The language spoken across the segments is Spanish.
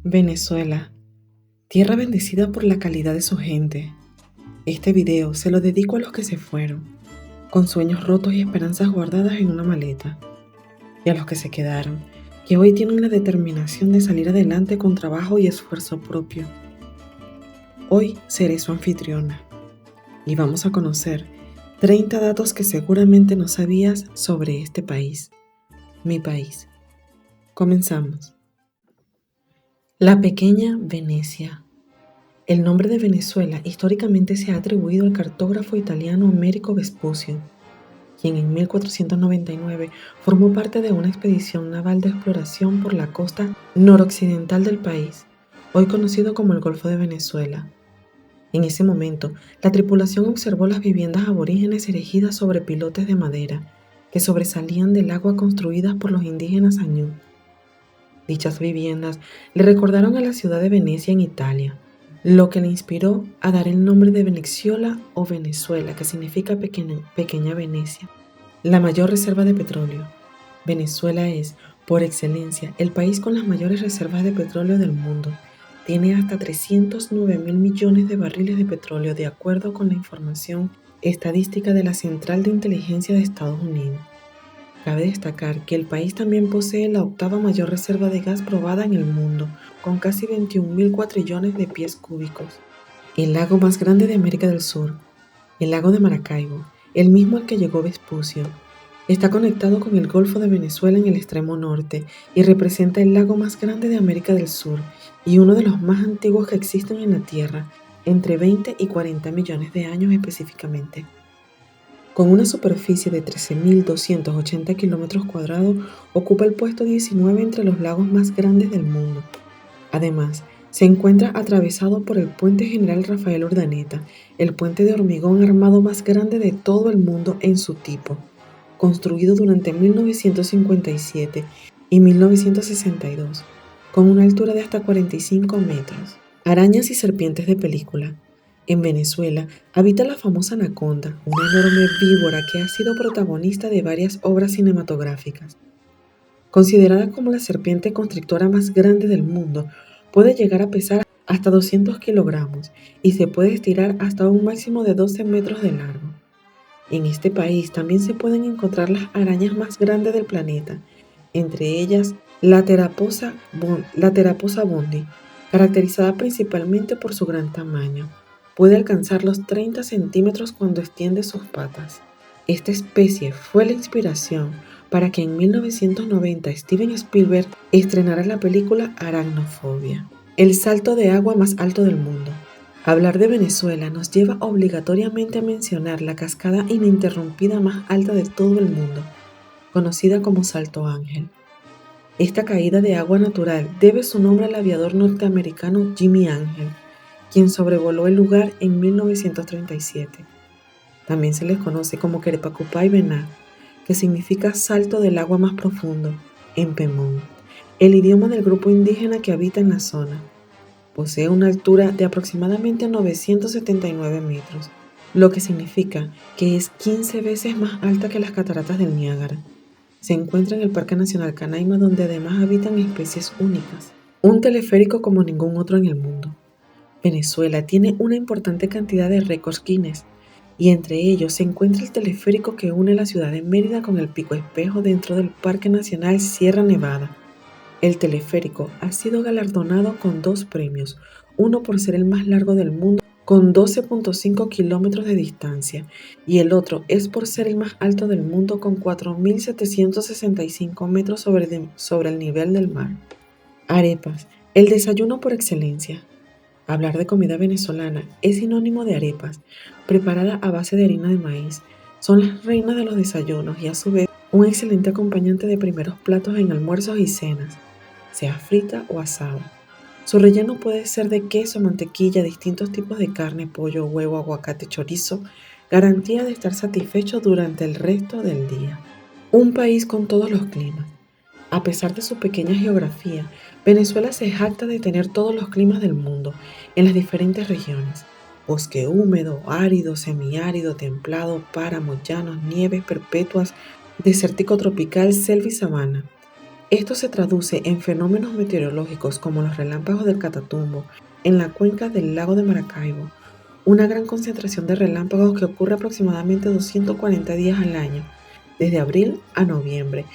Venezuela, tierra bendecida por la calidad de su gente. Este video se lo dedico a los que se fueron, con sueños rotos y esperanzas guardadas en una maleta, y a los que se quedaron, que hoy tienen la determinación de salir adelante con trabajo y esfuerzo propio. Hoy seré su anfitriona, y vamos a conocer 30 datos que seguramente no sabías sobre este país, mi país. Comenzamos. La pequeña Venecia. El nombre de Venezuela históricamente se ha atribuido al cartógrafo italiano Americo Vespucio, quien en 1499 formó parte de una expedición naval de exploración por la costa noroccidental del país, hoy conocido como el Golfo de Venezuela. En ese momento, la tripulación observó las viviendas aborígenes erigidas sobre pilotes de madera que sobresalían del agua construidas por los indígenas Añú. Dichas viviendas le recordaron a la ciudad de Venecia en Italia, lo que le inspiró a dar el nombre de Veneziola o Venezuela, que significa pequeña Venecia. La mayor reserva de petróleo. Venezuela es, por excelencia, el país con las mayores reservas de petróleo del mundo. Tiene hasta 309.000 millones de barriles de petróleo, de acuerdo con la información estadística de la Central de Inteligencia de Estados Unidos. Cabe destacar que el país también posee la octava mayor reserva de gas probada en el mundo, con casi 21.000 cuatrillones de pies cúbicos. El lago más grande de América del Sur, el lago de Maracaibo, el mismo al que llegó Vespucio, está conectado con el Golfo de Venezuela en el extremo norte y representa el lago más grande de América del Sur y uno de los más antiguos que existen en la Tierra, entre 20 y 40 millones de años específicamente. Con una superficie de 13.280 kilómetros cuadrados, ocupa el puesto 19 entre los lagos más grandes del mundo. Además, se encuentra atravesado por el Puente General Rafael Urdaneta, el puente de hormigón armado más grande de todo el mundo en su tipo, construido durante 1957 y 1962, con una altura de hasta 45 metros. Arañas y serpientes de película. En Venezuela habita la famosa anaconda, una enorme víbora que ha sido protagonista de varias obras cinematográficas. Considerada como la serpiente constrictora más grande del mundo, puede llegar a pesar hasta 200 kilogramos y se puede estirar hasta un máximo de 12 metros de largo. En este país también se pueden encontrar las arañas más grandes del planeta, entre ellas la Teraposa bondi, caracterizada principalmente por su gran tamaño. Puede alcanzar los 30 centímetros cuando extiende sus patas. Esta especie fue la inspiración para que en 1990 Steven Spielberg estrenara la película Aracnofobia, el salto de agua más alto del mundo. Hablar de Venezuela nos lleva obligatoriamente a mencionar la cascada ininterrumpida más alta de todo el mundo, conocida como Salto Ángel. Esta caída de agua natural debe su nombre al aviador norteamericano Jimmy Ángel, quien sobrevoló el lugar en 1937. También se les conoce como Querepacupay Bená, que significa salto del agua más profundo, en Pemón, el idioma del grupo indígena que habita en la zona. Posee una altura de aproximadamente 979 metros, lo que significa que es 15 veces más alta que las cataratas del Niágara. Se encuentra en el Parque Nacional Canaima, donde además habitan especies únicas. Un teleférico como ningún otro en el mundo. Venezuela tiene una importante cantidad de récords Guinness, y entre ellos se encuentra el teleférico que une la ciudad de Mérida con el Pico Espejo dentro del Parque Nacional Sierra Nevada. El teleférico ha sido galardonado con 2 premios, uno por ser el más largo del mundo con 12.5 kilómetros de distancia y el otro es por ser el más alto del mundo con 4.765 metros sobre el nivel del mar. Arepas, el desayuno por excelencia. Hablar de comida venezolana es sinónimo de arepas, preparada a base de harina de maíz. Son las reinas de los desayunos y a su vez un excelente acompañante de primeros platos en almuerzos y cenas, sea frita o asada. Su relleno puede ser de queso, mantequilla, distintos tipos de carne, pollo, huevo, aguacate, chorizo, garantía de estar satisfecho durante el resto del día. Un país con todos los climas. A pesar de su pequeña geografía, Venezuela se jacta de tener todos los climas del mundo en las diferentes regiones. Bosque húmedo, árido, semiárido, templado, páramos, llanos, nieves perpetuas, desértico tropical, selva y sabana. Esto se traduce en fenómenos meteorológicos como los relámpagos del Catatumbo en la cuenca del lago de Maracaibo, una gran concentración de relámpagos que ocurre aproximadamente 240 días al año, desde abril a noviembre,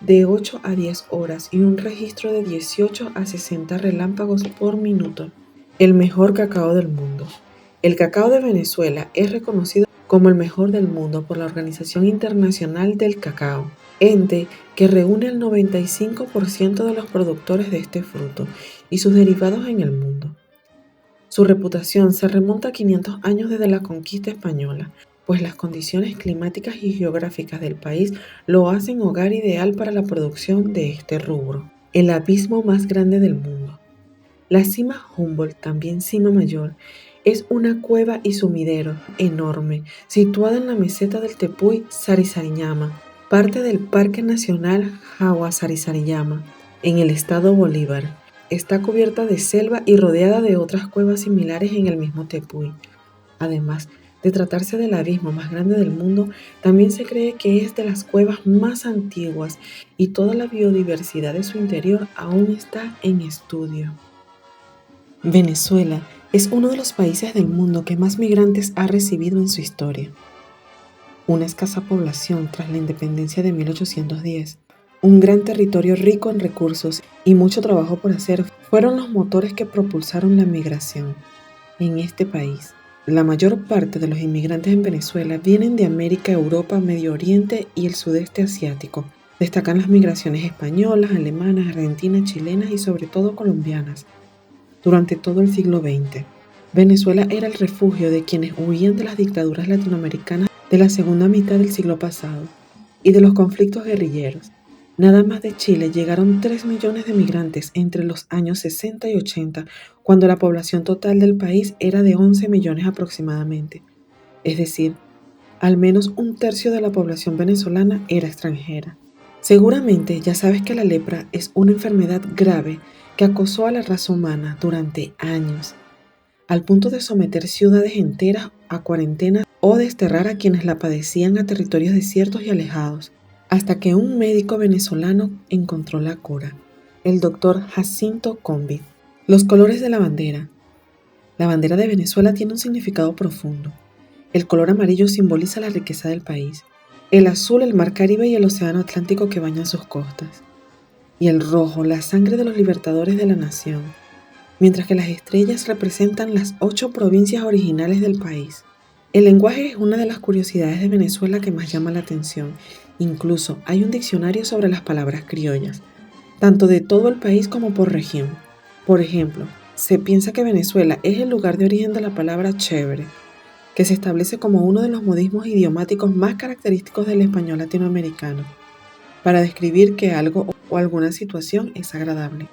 de 8 a 10 horas y un registro de 18 a 60 relámpagos por minuto. El mejor cacao del mundo. El cacao de Venezuela es reconocido como el mejor del mundo por la Organización Internacional del Cacao, ente que reúne el 95% de los productores de este fruto y sus derivados en el mundo. Su reputación se remonta a 500 años desde la conquista española, pues las condiciones climáticas y geográficas del país lo hacen hogar ideal para la producción de este rubro. El abismo más grande del mundo. La cima Humboldt, también cima mayor, es una cueva y sumidero enorme situada en la meseta del Tepuy Sarisariñama, parte del Parque Nacional Jagua-Sarisariñama, en el estado Bolívar. Está cubierta de selva y rodeada de otras cuevas similares en el mismo Tepuy. Además de tratarse del abismo más grande del mundo, también se cree que es de las cuevas más antiguas y toda la biodiversidad de su interior aún está en estudio. Venezuela es uno de los países del mundo que más migrantes ha recibido en su historia. Una escasa población tras la independencia de 1810, un gran territorio rico en recursos y mucho trabajo por hacer fueron los motores que propulsaron la migración. En este país, la mayor parte de los inmigrantes en Venezuela vienen de América, Europa, Medio Oriente y el sudeste asiático. Destacan las migraciones españolas, alemanas, argentinas, chilenas y sobre todo colombianas. Durante todo el siglo XX, Venezuela era el refugio de quienes huían de las dictaduras latinoamericanas de la segunda mitad del siglo pasado y de los conflictos guerrilleros. Nada más de Chile llegaron 3 millones de migrantes entre los años 60 y 80, cuando la población total del país era de 11 millones aproximadamente. Es decir, al menos un tercio de la población venezolana era extranjera. Seguramente ya sabes que la lepra es una enfermedad grave que acosó a la raza humana durante años, al punto de someter ciudades enteras a cuarentena o desterrar a quienes la padecían a territorios desiertos y alejados, hasta que un médico venezolano encontró la cura, el doctor Jacinto Convid. Los colores de la bandera. La bandera de Venezuela tiene un significado profundo. El color amarillo simboliza la riqueza del país, el azul el mar Caribe y el océano Atlántico que bañan sus costas, y el rojo la sangre de los libertadores de la nación, mientras que las estrellas representan las 8 provincias originales del país. El lenguaje es una de las curiosidades de Venezuela que más llama la atención. Incluso hay un diccionario sobre las palabras criollas, tanto de todo el país como por región. Por ejemplo, se piensa que Venezuela es el lugar de origen de la palabra chévere, que se establece como uno de los modismos idiomáticos más característicos del español latinoamericano, para describir que algo o alguna situación es agradable.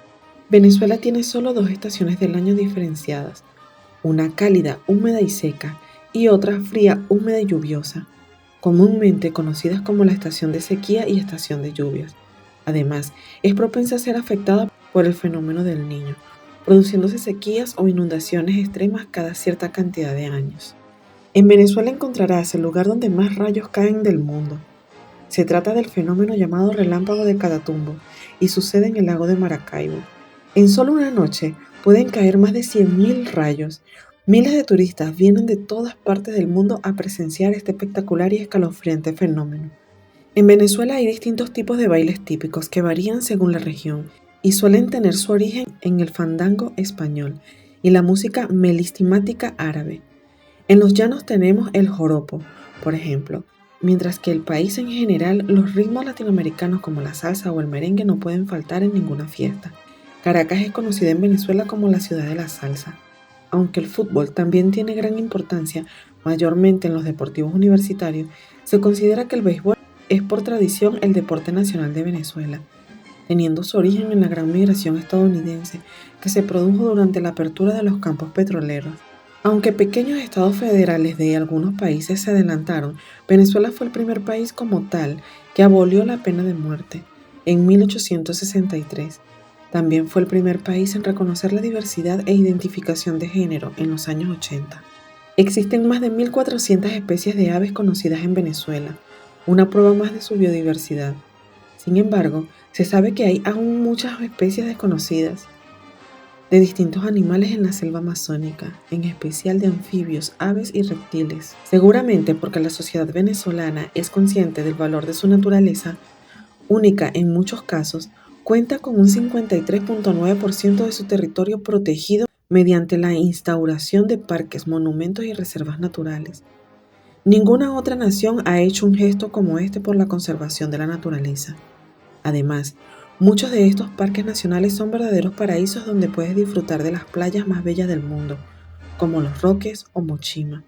Venezuela tiene solo 2 estaciones del año diferenciadas, una cálida, húmeda y seca, y otra fría, húmeda y lluviosa, comúnmente conocidas como la estación de sequía y estación de lluvias. Además, es propensa a ser afectada por el fenómeno del Niño, produciéndose sequías o inundaciones extremas cada cierta cantidad de años. En Venezuela encontrarás el lugar donde más rayos caen del mundo. Se trata del fenómeno llamado relámpago del Catatumbo y sucede en el lago de Maracaibo. En solo una noche pueden caer más de 100.000 rayos. Miles de turistas vienen de todas partes del mundo a presenciar este espectacular y escalofriante fenómeno. En Venezuela hay distintos tipos de bailes típicos que varían según la región y suelen tener su origen en el fandango español y la música melistimática árabe. En los llanos tenemos el joropo, por ejemplo, mientras que el país en general los ritmos latinoamericanos como la salsa o el merengue no pueden faltar en ninguna fiesta. Caracas es conocida en Venezuela como la ciudad de la salsa. Aunque el fútbol también tiene gran importancia, mayormente en los deportivos universitarios, se considera que el béisbol es por tradición el deporte nacional de Venezuela, teniendo su origen en la gran migración estadounidense que se produjo durante la apertura de los campos petroleros. Aunque pequeños estados federales de algunos países se adelantaron, Venezuela fue el primer país como tal que abolió la pena de muerte en 1863. También fue el primer país en reconocer la diversidad e identificación de género en los años 80. Existen más de 1.400 especies de aves conocidas en Venezuela, una prueba más de su biodiversidad. Sin embargo, se sabe que hay aún muchas especies desconocidas de distintos animales en la selva amazónica, en especial de anfibios, aves y reptiles. Seguramente porque la sociedad venezolana es consciente del valor de su naturaleza, única en muchos casos, cuenta con un 53.9% de su territorio protegido mediante la instauración de parques, monumentos y reservas naturales. Ninguna otra nación ha hecho un gesto como este por la conservación de la naturaleza. Además, muchos de estos parques nacionales son verdaderos paraísos donde puedes disfrutar de las playas más bellas del mundo, como los Roques o Mochima,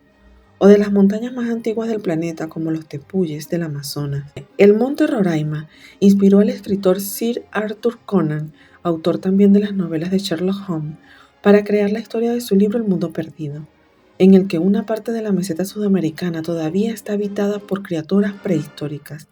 o de las montañas más antiguas del planeta, como los Tepuyes del Amazonas. El Monte Roraima inspiró al escritor Sir Arthur Conan, autor también de las novelas de Sherlock Holmes, para crear la historia de su libro El Mundo Perdido, en el que una parte de la meseta sudamericana todavía está habitada por criaturas prehistóricas.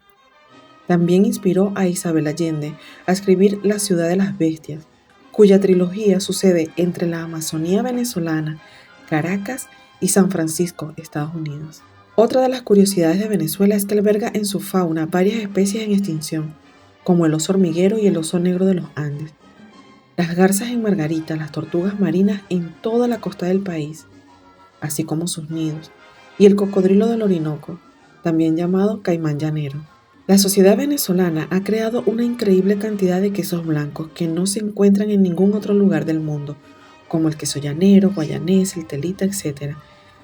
También inspiró a Isabel Allende a escribir La ciudad de las bestias, cuya trilogía sucede entre la Amazonía venezolana, Caracas y San Francisco, Estados Unidos. Otra de las curiosidades de Venezuela es que alberga en su fauna varias especies en extinción, como el oso hormiguero y el oso negro de los Andes, las garzas en Margarita, las tortugas marinas en toda la costa del país, así como sus nidos, y el cocodrilo del Orinoco, también llamado caimán llanero. La sociedad venezolana ha creado una increíble cantidad de quesos blancos que no se encuentran en ningún otro lugar del mundo, como el queso llanero, guayanés, el telita, etc.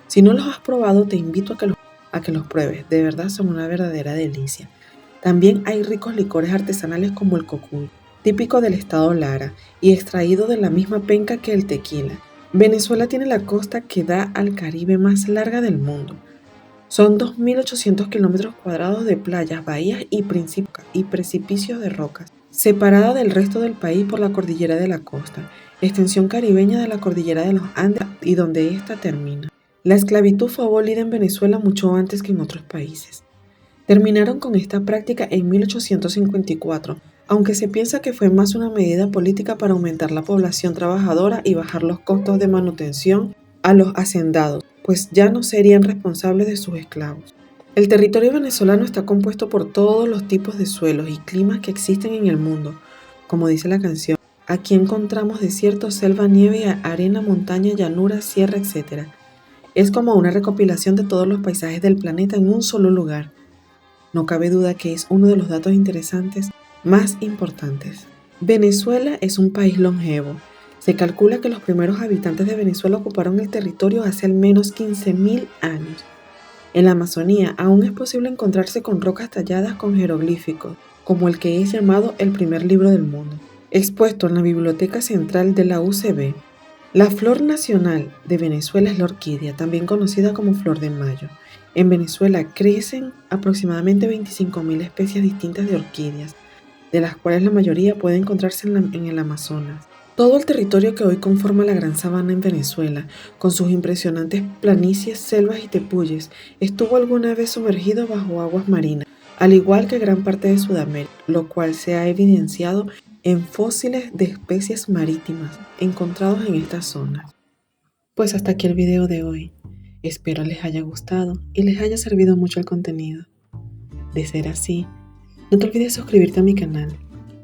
Si no los has probado, te invito a que los pruebes, de verdad son una verdadera delicia. También hay ricos licores artesanales como el cocuy, típico del estado Lara y extraído de la misma penca que el tequila. Venezuela tiene la costa que da al Caribe más larga del mundo. Son 2.800 kilómetros cuadrados de playas, bahías y precipicios de rocas, separada del resto del país por la cordillera de la costa, extensión caribeña de la cordillera de los Andes y donde ésta termina. La esclavitud fue abolida en Venezuela mucho antes que en otros países. Terminaron con esta práctica en 1854, aunque se piensa que fue más una medida política para aumentar la población trabajadora y bajar los costos de manutención a los hacendados, pues ya no serían responsables de sus esclavos. El territorio venezolano está compuesto por todos los tipos de suelos y climas que existen en el mundo, como dice la canción. Aquí encontramos desierto, selva, nieve, arena, montaña, llanura, sierra, etc. Es como una recopilación de todos los paisajes del planeta en un solo lugar. No cabe duda que es uno de los datos interesantes más importantes. Venezuela es un país longevo. Se calcula que los primeros habitantes de Venezuela ocuparon el territorio hace al menos 15.000 años. En la Amazonía aún es posible encontrarse con rocas talladas con jeroglíficos, como el que es llamado el primer libro del mundo, expuesto en la Biblioteca Central de la UCB. La flor nacional de Venezuela es la orquídea, también conocida como flor de mayo. En Venezuela crecen aproximadamente 25.000 especies distintas de orquídeas, de las cuales la mayoría puede encontrarse en el Amazonas. Todo el territorio que hoy conforma la Gran Sabana en Venezuela, con sus impresionantes planicies, selvas y tepuyes, estuvo alguna vez sumergido bajo aguas marinas, al igual que gran parte de Sudamérica, lo cual se ha evidenciado en fósiles de especies marítimas encontrados en esta zona. Pues hasta aquí el video de hoy. Espero les haya gustado y les haya servido mucho el contenido. De ser así, no te olvides suscribirte a mi canal,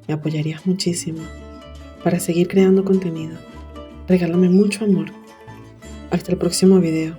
me apoyarías muchísimo para seguir creando contenido. Regálame mucho amor. Hasta el próximo video.